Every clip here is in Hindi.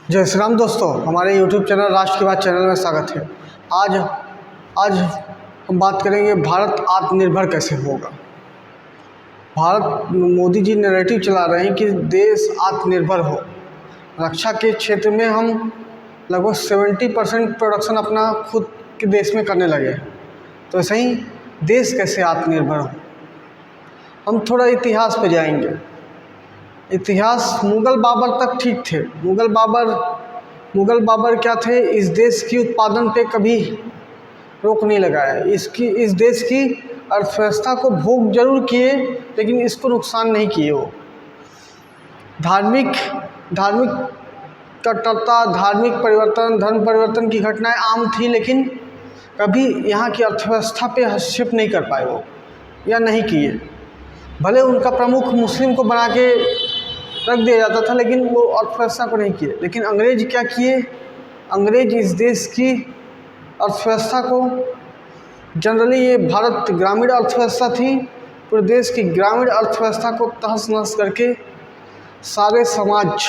जय श्री राम दोस्तों, हमारे YouTube चैनल राष्ट्र की बात चैनल में स्वागत है। आज आज हम बात करेंगे भारत आत्मनिर्भर कैसे होगा। मोदी जी नैरेटिव चला रहे हैं कि देश आत्मनिर्भर हो। रक्षा के क्षेत्र में हम लगभग 70% प्रोडक्शन अपना खुद के देश में करने लगे, तो ऐसे ही देश कैसे आत्मनिर्भर हो। हम थोड़ा इतिहास पे जाएंगे। इतिहास मुग़ल बाबर तक ठीक थे। मुग़ल बाबर क्या थे, इस देश की उत्पादन पे कभी रोक नहीं लगाया। इस देश की अर्थव्यवस्था को भोग जरूर किए, लेकिन इसको नुकसान नहीं किए। वो धार्मिक कट्टरता, धार्मिक परिवर्तन, धर्म परिवर्तन की घटनाएं आम थी, लेकिन कभी यहाँ की अर्थव्यवस्था पे हस्तक्षेप नहीं कर पाए वो, या नहीं किए। भले उनका प्रमुख मुस्लिम को बना के रख दिया जाता था, लेकिन वो अर्थव्यवस्था को नहीं किए। लेकिन अंग्रेज क्या किए, अंग्रेज इस देश की अर्थव्यवस्था को, जनरली ये भारत ग्रामीण अर्थव्यवस्था थी, पूरे देश की ग्रामीण अर्थव्यवस्था को तहस नहस करके सारे समाज,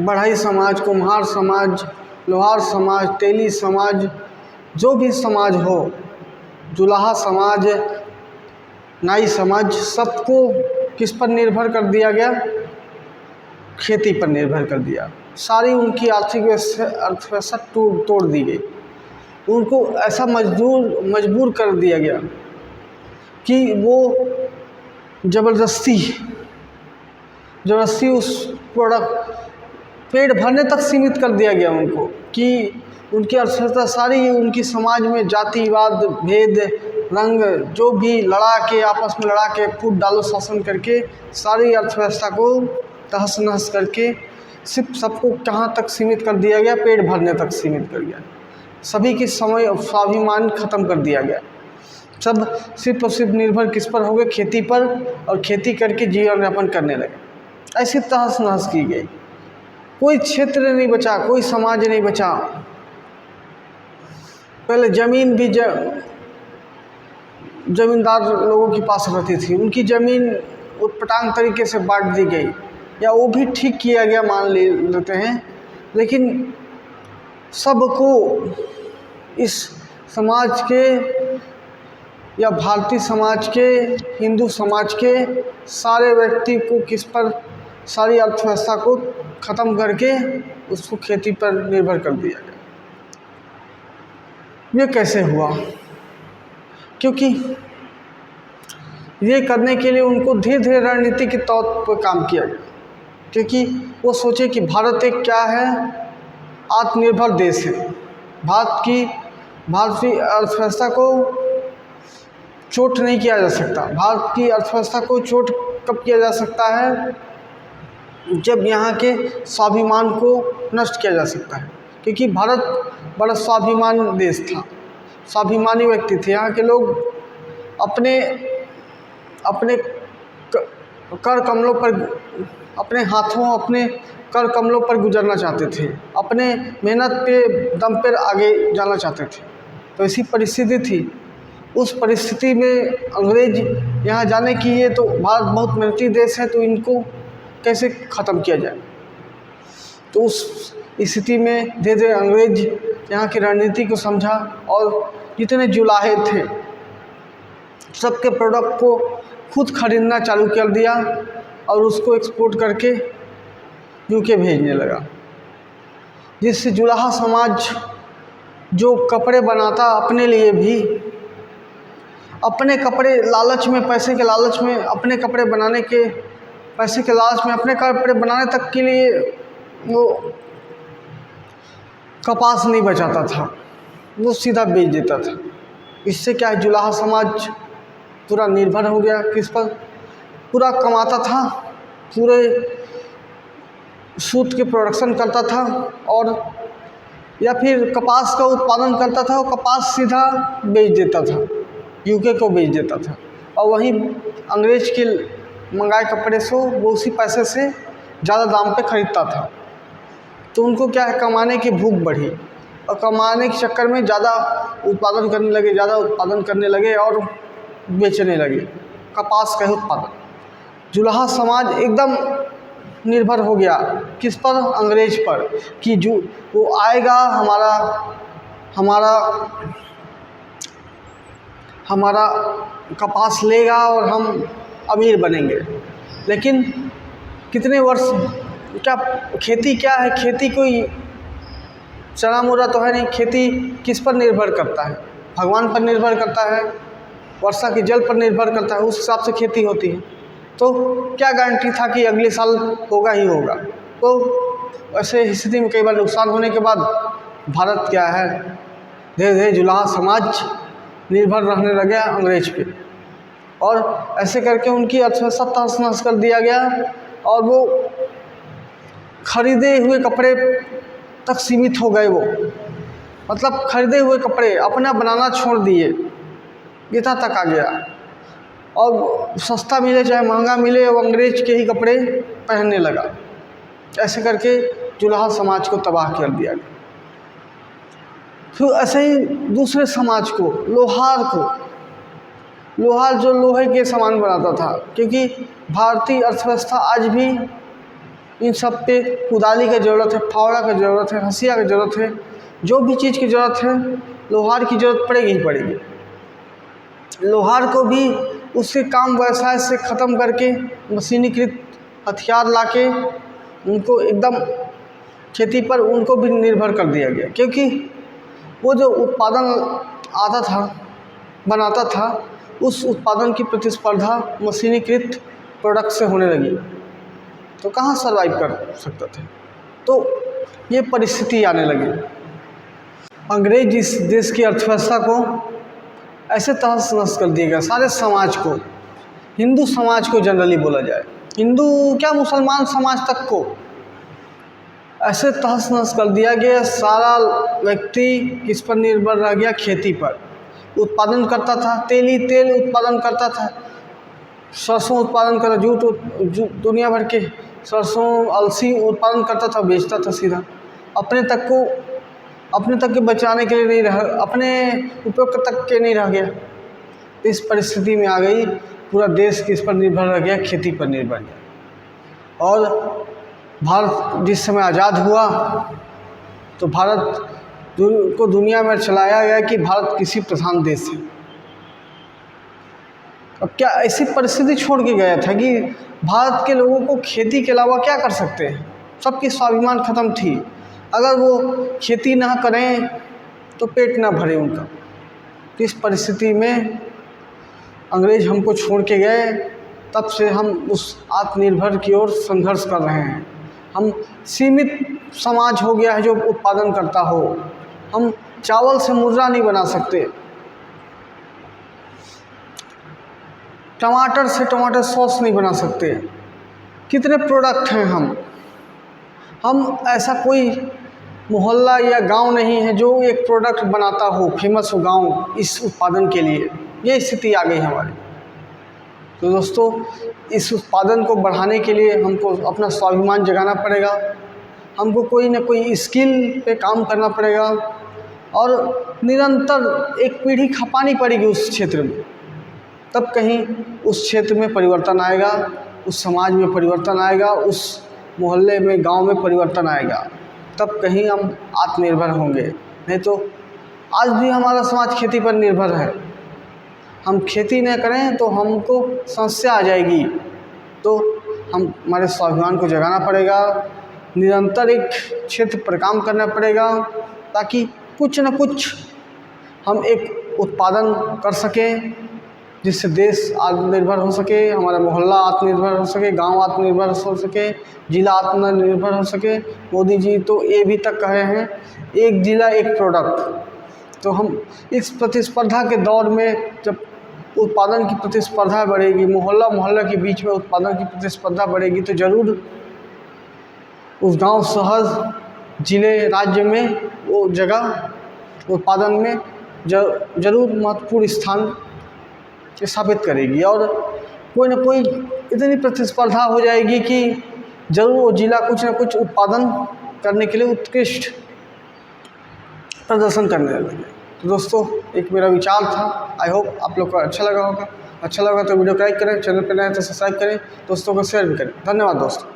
बढ़ई समाज, कुम्हार समाज, लोहार समाज, तेली समाज, जो भी समाज हो, जुलाहा समाज, नाई समाज, सबको किस पर निर्भर कर दिया गया, खेती पर निर्भर कर दिया। सारी उनकी आर्थिक अर्थव्यवस्था तोड़ दी गई। उनको ऐसा मजबूर कर दिया गया कि वो ज़बरदस्ती उस प्रोडक्ट पेट भरने तक सीमित कर दिया गया उनको, कि उनकी अर्थव्यवस्था सारी उनकी समाज में जातिवाद, भेद, रंग, जो भी आपस में लड़ा के फूट डालो शासन करके सारी अर्थव्यवस्था को तहस नहस करके सिर्फ सबको कहाँ तक सीमित कर दिया गया, पेट भरने तक सीमित कर दिया। सभी की स्वाभिमान ख़त्म कर दिया गया। सब सिर्फ और सिर्फ निर्भर किस पर हो गए, खेती पर, और खेती करके जीवन यापन करने लगे। ऐसी तहस नहस की गई। कोई क्षेत्र नहीं बचा, कोई समाज नहीं बचा। पहले ज़मीन भी ज़मींदार लोगों के पास रहती थी, उनकी ज़मीन उटपटांग तरीके से बांट दी गई, या वो भी ठीक किया गया मान लेते हैं। लेकिन सबको, इस समाज के या भारतीय समाज के, हिंदू समाज के सारे व्यक्ति को किस पर, सारी अर्थव्यवस्था को ख़त्म करके उसको खेती पर निर्भर कर दिया गया। ये कैसे हुआ? क्योंकि ये करने के लिए उनको धीरे धीरे रणनीति के तौर पर काम किया गया, क्योंकि वो सोचे कि भारत एक क्या है, आत्मनिर्भर देश है। भारतीय अर्थव्यवस्था को चोट नहीं किया जा सकता। भारत की अर्थव्यवस्था को चोट कब किया जा सकता है, जब यहाँ के स्वाभिमान को नष्ट किया जा सकता है। क्योंकि भारत बड़ा स्वाभिमान देश था, स्वाभिमानी व्यक्ति थे। यहाँ के लोग अपने कर कमलों पर, अपने हाथों, अपने कर कमलों पर गुजरना चाहते थे, अपने मेहनत पे दम पर आगे जाना चाहते थे। तो ऐसी परिस्थिति थी। उस परिस्थिति में अंग्रेज यहाँ जाने की, ये तो भारत बहुत मेहनती देश है, तो इनको कैसे ख़त्म किया जाए। तो उस स्थिति में धीरे धीरे अंग्रेज यहाँ की रणनीति को समझा, और जितने जुलाहे थे सबके प्रोडक्ट को खुद खरीदना चालू कर दिया, और उसको एक्सपोर्ट करके यूके भेजने लगा। जिससे जुलाहा समाज जो कपड़े बनाता, अपने लिए भी, अपने कपड़े लालच में, पैसे के लालच में, अपने कपड़े बनाने के पैसे के लालच में, अपने कपड़े बनाने तक के लिए वो कपास नहीं बचाता था, वो सीधा बेच देता था। इससे क्या है, जुलाहा समाज पूरा निर्भर हो गया किस पर, पूरा कमाता था, पूरे सूत के प्रोडक्शन करता था, और या फिर कपास का उत्पादन करता था, और कपास सीधा बेच देता था, यूके को बेच देता था, और वहीं अंग्रेज के मंगाए कपड़े से वो उसी पैसे से ज़्यादा दाम पे ख़रीदता था। तो उनको क्या है, कमाने की भूख बढ़ी, और कमाने के चक्कर में ज़्यादा उत्पादन करने लगे और बेचने लगे कपास का उत्पादन। जुलाहा समाज एकदम निर्भर हो गया, किस पर? अंग्रेज पर, कि जो वो आएगा हमारा कपास लेगा और हम अमीर बनेंगे। लेकिन कितने वर्ष, क्या खेती क्या है? खेती कोई चना मुरा तो है नहीं। खेती किस पर निर्भर करता है? भगवान पर निर्भर करता है, वर्षा के जल पर निर्भर करता है, उस हिसाब से खेती होती है। तो क्या गारंटी था कि अगले साल होगा ही होगा? तो ऐसे स्थिति में कई बार नुकसान होने के बाद भारत क्या है, धीरे धीरे जुलाहा समाज निर्भर रहने लगे अंग्रेज पे, और ऐसे करके उनकी अर्थव्यवस्था तहस नहस कर दिया गया, और वो खरीदे हुए कपड़े तक सीमित हो गए। वो मतलब खरीदे हुए कपड़े अपना बनाना छोड़ दिए, इतना तक आ गया। और सस्ता मिले चाहे महंगा मिले, वो अंग्रेज के ही कपड़े पहनने लगा। ऐसे करके जुलाहा समाज को तबाह कर दिया गया। फिर ऐसे ही दूसरे समाज को, लोहार जो लोहे के सामान बनाता था, क्योंकि भारतीय अर्थव्यवस्था आज भी इन सब पे कुदाली की ज़रूरत है, फावड़ा की ज़रूरत है, हंसिया की ज़रूरत है, जो भी चीज़ की ज़रूरत है लोहार की ज़रूरत पड़ेगी ही पड़ेगी। लोहार को भी उसके काम व्यवसाय से ख़त्म करके मशीनीकृत हथियार लाके उनको एकदम खेती पर उनको भी निर्भर कर दिया गया, क्योंकि वो जो उत्पादन बनाता था, उस उत्पादन की प्रतिस्पर्धा मशीनीकृत प्रोडक्ट से होने लगी, तो कहाँ सर्वाइव कर सकते थे। तो ये परिस्थिति आने लगी। अंग्रेज इस देश की अर्थव्यवस्था को ऐसे तहस नहस कर दिया गया, सारे समाज को, हिंदू समाज को जनरली बोला जाए, हिंदू क्या मुसलमान समाज तक को ऐसे तहस नहस कर दिया गया। सारा व्यक्ति किस पर निर्भर रह गया? खेती पर। उत्पादन करता था, तेल उत्पादन करता था, सरसों उत्पादन करता, जूट दुनिया भर के सरसों अलसी उत्पादन करता था, बेचता था सीधा। अपने तक के बचाने के लिए नहीं रह, अपने उपयोग तक के नहीं रह गया। इस परिस्थिति में आ गई, पूरा देश किस पर निर्भर रह गया? खेती पर निर्भर गया। और भारत जिस समय आज़ाद हुआ तो भारत को दुनिया में चलाया गया कि भारत कृषि प्रधान देश है। अब क्या ऐसी परिस्थिति छोड़ के गया था कि भारत के लोगों को खेती के अलावा क्या कर सकते हैं? सबकी स्वाभिमान ख़त्म थी। अगर वो खेती ना करें तो पेट ना भरे उनका। तो इस परिस्थिति में अंग्रेज हमको छोड़ के गए, तब से हम उस आत्मनिर्भर की ओर संघर्ष कर रहे हैं। हम सीमित समाज हो गया है जो उत्पादन करता हो। हम चावल से मुर्रा नहीं बना सकते, टमाटर से टमाटर सॉस नहीं बना सकते। कितने प्रोडक्ट हैं हम ऐसा कोई मोहल्ला या गांव नहीं है जो एक प्रोडक्ट बनाता हो, फेमस हो गांव इस उत्पादन के लिए। ये स्थिति आ गई हमारी। तो दोस्तों, इस उत्पादन को बढ़ाने के लिए हमको अपना स्वाभिमान जगाना पड़ेगा, हमको कोई ना कोई स्किल पे काम करना पड़ेगा, और निरंतर एक पीढ़ी खपानी पड़ेगी उस क्षेत्र में। तब कहीं उस क्षेत्र में परिवर्तन आएगा, उस समाज में परिवर्तन आएगा, उस मोहल्ले में, गांव में परिवर्तन आएगा। तब कहीं हम आत्मनिर्भर होंगे। नहीं तो आज भी हमारा समाज खेती पर निर्भर है। हम खेती न करें तो हमको समस्या आ जाएगी। तो हमारे स्वाभिमान को जगाना पड़ेगा, निरंतर एक क्षेत्र पर काम करना पड़ेगा, ताकि कुछ न कुछ हम एक उत्पादन कर सकें, जिससे देश आत्मनिर्भर हो सके, हमारा मोहल्ला आत्मनिर्भर हो सके, गांव आत्मनिर्भर हो सके, जिला आत्मनिर्भर हो सके। मोदी जी तो ये भी तक कहे हैं, एक जिला एक प्रोडक्ट। तो हम इस प्रतिस्पर्धा के दौर में, जब उत्पादन की प्रतिस्पर्धा बढ़ेगी, मोहल्ला के बीच में उत्पादन की प्रतिस्पर्धा बढ़ेगी, तो ज़रूर उस गांव, शहर, जिले, राज्य में वो जगह उत्पादन में ज़रूर महत्वपूर्ण स्थान स्थापित करेगी। और कोई ना कोई इतनी प्रतिस्पर्धा हो जाएगी कि ज़रूर वो जिला कुछ ना कुछ उत्पादन करने के लिए उत्कृष्ट प्रदर्शन करने लगे। तो दोस्तों, एक मेरा विचार था। आई होप आप लोग को अच्छा लगा होगा। अच्छा लगा तो वीडियो को लाइक करें, चैनल पर नए तो सब्सक्राइब करें, दोस्तों को शेयर भी करें। धन्यवाद दोस्तों।